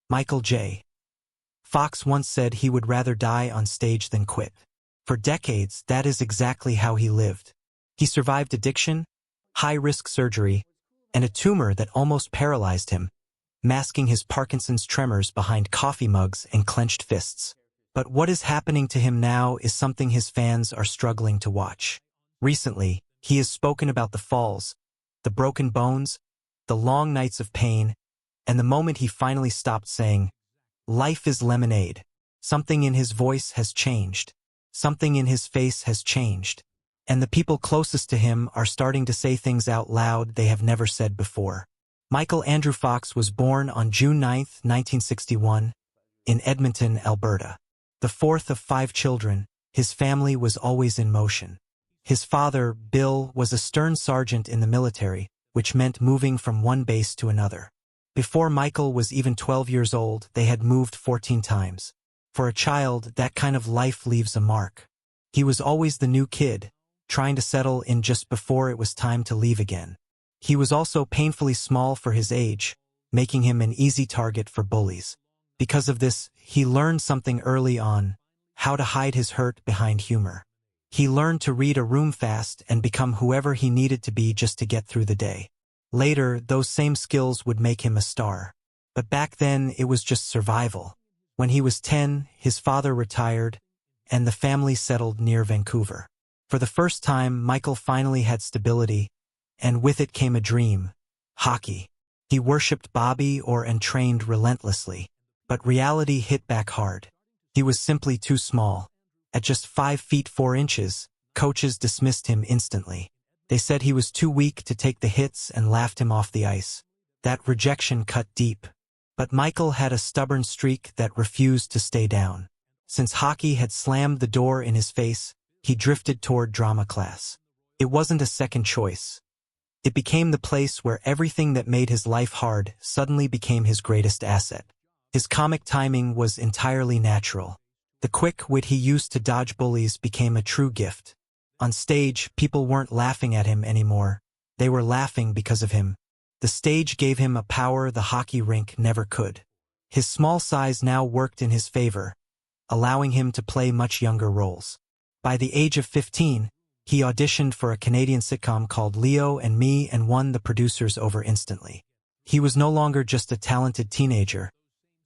Michael J. Fox once said he would rather die on stage than quit. For decades, that is exactly how he lived. He survived addiction, high-risk surgery, and a tumor that almost paralyzed him, masking his Parkinson's tremors behind coffee mugs and clenched fists. But what is happening to him now is something his fans are struggling to watch. Recently, he has spoken about the falls, the broken bones, the long nights of pain, and the moment he finally stopped saying, "Life is lemonade." Something in his voice has changed. Something in his face has changed. And the people closest to him are starting to say things out loud they have never said before. Michael Andrew Fox was born on June 9, 1961, in Edmonton, Alberta. The fourth of 5 children, his family was always in motion. His father, Bill, was a stern sergeant in the military, which meant moving from one base to another. Before Michael was even 12 years old, they had moved 14 times. For a child, that kind of life leaves a mark. He was always the new kid, trying to settle in just before it was time to leave again. He was also painfully small for his age, making him an easy target for bullies. Because of this, he learned something early on: how to hide his hurt behind humor. He learned to read a room fast and become whoever he needed to be just to get through the day. Later, those same skills would make him a star. But back then, it was just survival. When he was 10, his father retired, and the family settled near Vancouver. For the first time, Michael finally had stability, and with it came a dream: hockey. He worshipped Bobby Orr and trained relentlessly. But reality hit back hard. He was simply too small. At just 5 feet 4 inches, coaches dismissed him instantly. They said he was too weak to take the hits and laughed him off the ice. That rejection cut deep. But Michael had a stubborn streak that refused to stay down. Since hockey had slammed the door in his face, he drifted toward drama class. It wasn't a second choice. It became the place where everything that made his life hard suddenly became his greatest asset. His comic timing was entirely natural. The quick wit he used to dodge bullies became a true gift. On stage, people weren't laughing at him anymore. They were laughing because of him. The stage gave him a power the hockey rink never could. His small size now worked in his favor, allowing him to play much younger roles. By the age of 15, he auditioned for a Canadian sitcom called Leo and Me and won the producers over instantly. He was no longer just a talented teenager.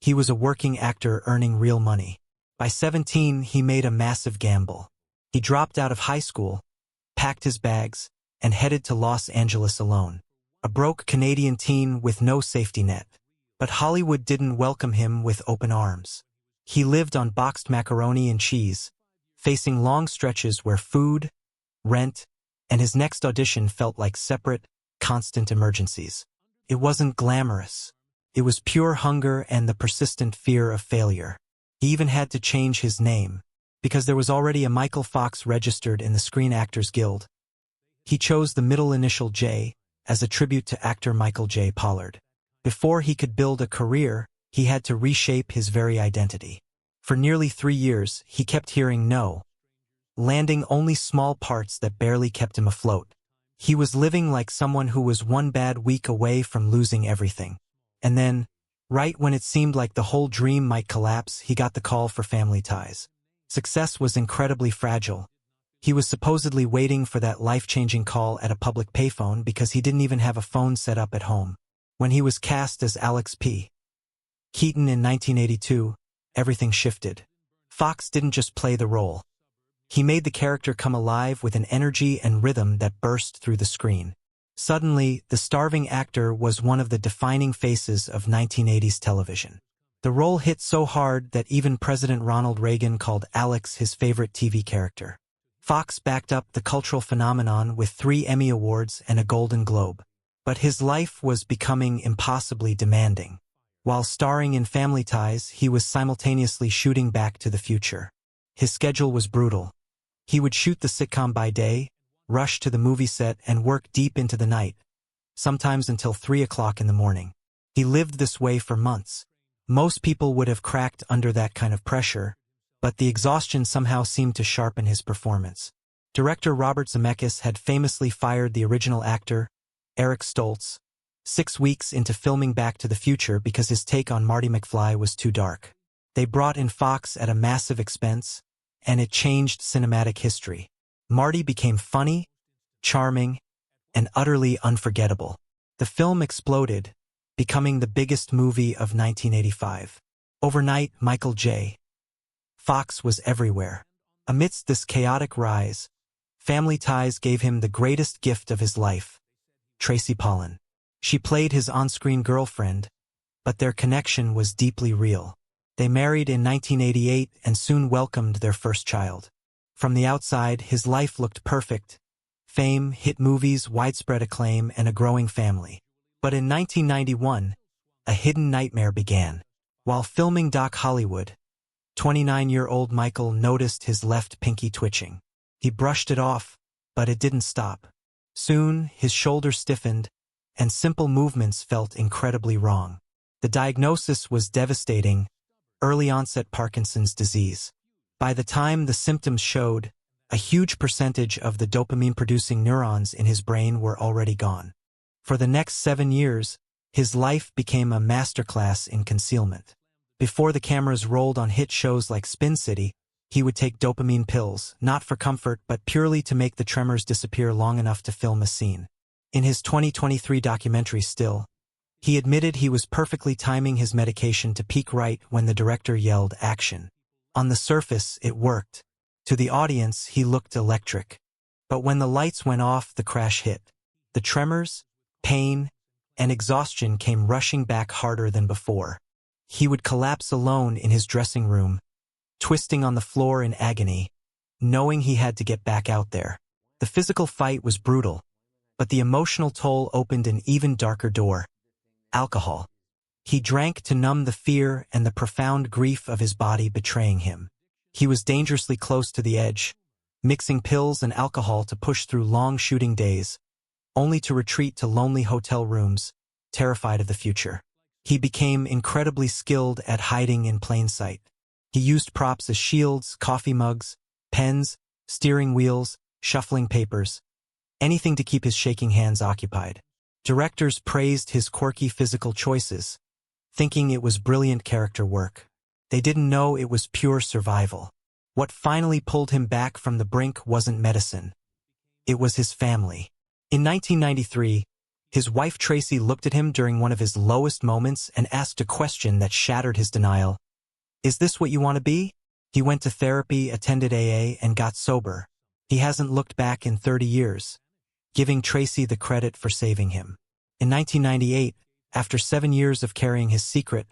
He was a working actor earning real money. By 17, he made a massive gamble. He dropped out of high school, packed his bags, and headed to Los Angeles alone. A broke Canadian teen with no safety net. But Hollywood didn't welcome him with open arms. He lived on boxed macaroni and cheese, facing long stretches where food, rent, and his next audition felt like separate, constant emergencies. It wasn't glamorous. It was pure hunger and the persistent fear of failure. He even had to change his name, because there was already a Michael Fox registered in the Screen Actors Guild. He chose the middle initial J as a tribute to actor Michael J. Pollard. Before he could build a career, he had to reshape his very identity. For nearly 3 years, he kept hearing no, landing only small parts that barely kept him afloat. He was living like someone who was one bad week away from losing everything. And then, right when it seemed like the whole dream might collapse, he got the call for Family Ties. Success was incredibly fragile. He was supposedly waiting for that life-changing call at a public payphone because he didn't even have a phone set up at home. When he was cast as Alex P. Keaton in 1982, everything shifted. Fox didn't just play the role. He made the character come alive with an energy and rhythm that burst through the screen. Suddenly, the starving actor was one of the defining faces of 1980s television. The role hit so hard that even President Ronald Reagan called Alex his favorite TV character. Fox backed up the cultural phenomenon with 3 Emmy Awards and a Golden Globe. But his life was becoming impossibly demanding. While starring in Family Ties, he was simultaneously shooting Back to the Future. His schedule was brutal. He would shoot the sitcom by day, rush to the movie set, and work deep into the night, sometimes until 3 o'clock in the morning. He lived this way for months. Most people would have cracked under that kind of pressure, but the exhaustion somehow seemed to sharpen his performance. Director Robert Zemeckis had famously fired the original actor, Eric Stoltz, 6 weeks into filming Back to the Future because his take on Marty McFly was too dark. They brought in Fox at a massive expense, and it changed cinematic history. Marty became funny, charming, and utterly unforgettable. The film exploded, becoming the biggest movie of 1985. Overnight, Michael J. Fox was everywhere. Amidst this chaotic rise, Family Ties gave him the greatest gift of his life, Tracy Pollan. She played his on-screen girlfriend, but their connection was deeply real. They married in 1988 and soon welcomed their first child. From the outside, his life looked perfect. Fame, hit movies, widespread acclaim, and a growing family. But in 1991, a hidden nightmare began. While filming Doc Hollywood, 29-year-old Michael noticed his left pinky twitching. He brushed it off, but it didn't stop. Soon, his shoulder stiffened, and simple movements felt incredibly wrong. The diagnosis was devastating: early-onset Parkinson's disease. By the time the symptoms showed, a huge percentage of the dopamine-producing neurons in his brain were already gone. For the next 7 years, his life became a masterclass in concealment. Before the cameras rolled on hit shows like Spin City, he would take dopamine pills, not for comfort but purely to make the tremors disappear long enough to film a scene. In his 2023 documentary Still, he admitted he was perfectly timing his medication to peak right when the director yelled action. On the surface, it worked. To the audience, he looked electric. But when the lights went off, the crash hit. The tremors, pain, and exhaustion came rushing back harder than before. He would collapse alone in his dressing room, twisting on the floor in agony, knowing he had to get back out there. The physical fight was brutal, but the emotional toll opened an even darker door: alcohol. He drank to numb the fear and the profound grief of his body betraying him. He was dangerously close to the edge, mixing pills and alcohol to push through long shooting days, only to retreat to lonely hotel rooms, terrified of the future. He became incredibly skilled at hiding in plain sight. He used props as shields, coffee mugs, pens, steering wheels, shuffling papers, anything to keep his shaking hands occupied. Directors praised his quirky physical choices, thinking it was brilliant character work. They didn't know it was pure survival. What finally pulled him back from the brink wasn't medicine. It was his family. In 1993, his wife Tracy looked at him during one of his lowest moments and asked a question that shattered his denial. "Is this what you want to be?" He went to therapy, attended AA, and got sober. He hasn't looked back in 30 years, giving Tracy the credit for saving him. In 1998, after 7 years of carrying his secret,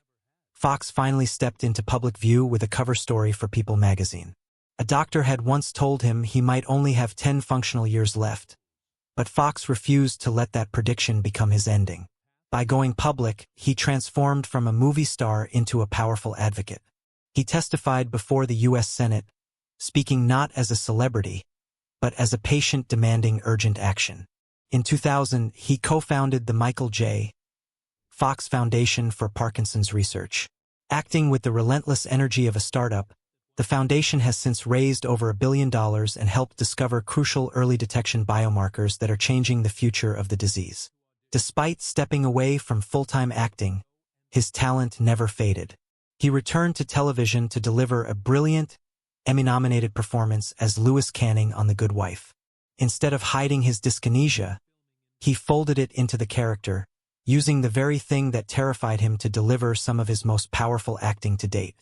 Fox finally stepped into public view with a cover story for People magazine. A doctor had once told him he might only have 10 functional years left, but Fox refused to let that prediction become his ending. By going public, he transformed from a movie star into a powerful advocate. He testified before the U.S. Senate, speaking not as a celebrity, but as a patient demanding urgent action. In 2000, he co-founded the Michael J. Fox Foundation for Parkinson's Research. Acting with the relentless energy of a startup, the foundation has since raised over $1 billion and helped discover crucial early detection biomarkers that are changing the future of the disease. Despite stepping away from full-time acting, his talent never faded. He returned to television to deliver a brilliant, Emmy-nominated performance as Lewis Canning on The Good Wife. Instead of hiding his dyskinesia, he folded it into the character, using the very thing that terrified him to deliver some of his most powerful acting to date.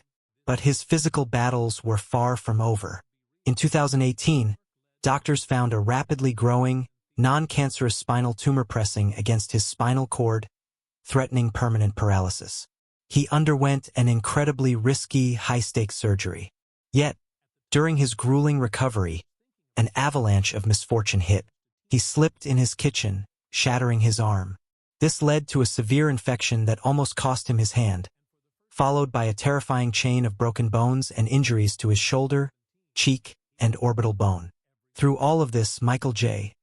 But his physical battles were far from over. In 2018, doctors found a rapidly growing, non-cancerous spinal tumor pressing against his spinal cord, threatening permanent paralysis. He underwent an incredibly risky, high-stakes surgery. Yet, during his grueling recovery, an avalanche of misfortune hit. He slipped in his kitchen, shattering his arm. This led to a severe infection that almost cost him his hand, followed by a terrifying chain of broken bones and injuries to his shoulder, cheek, and orbital bone. Through all of this, Michael J.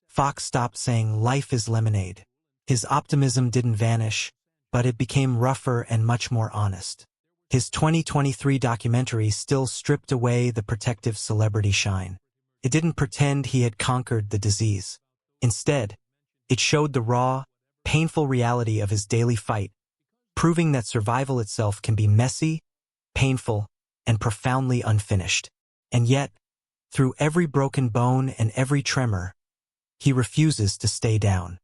Fox stopped saying life is lemonade. His optimism didn't vanish, but it became rougher and much more honest. His 2023 documentary still stripped away the protective celebrity shine. It didn't pretend he had conquered the disease. Instead, it showed the raw, painful reality of his daily fight, proving that survival itself can be messy, painful, and profoundly unfinished. And yet, through every broken bone and every tremor, he refuses to stay down.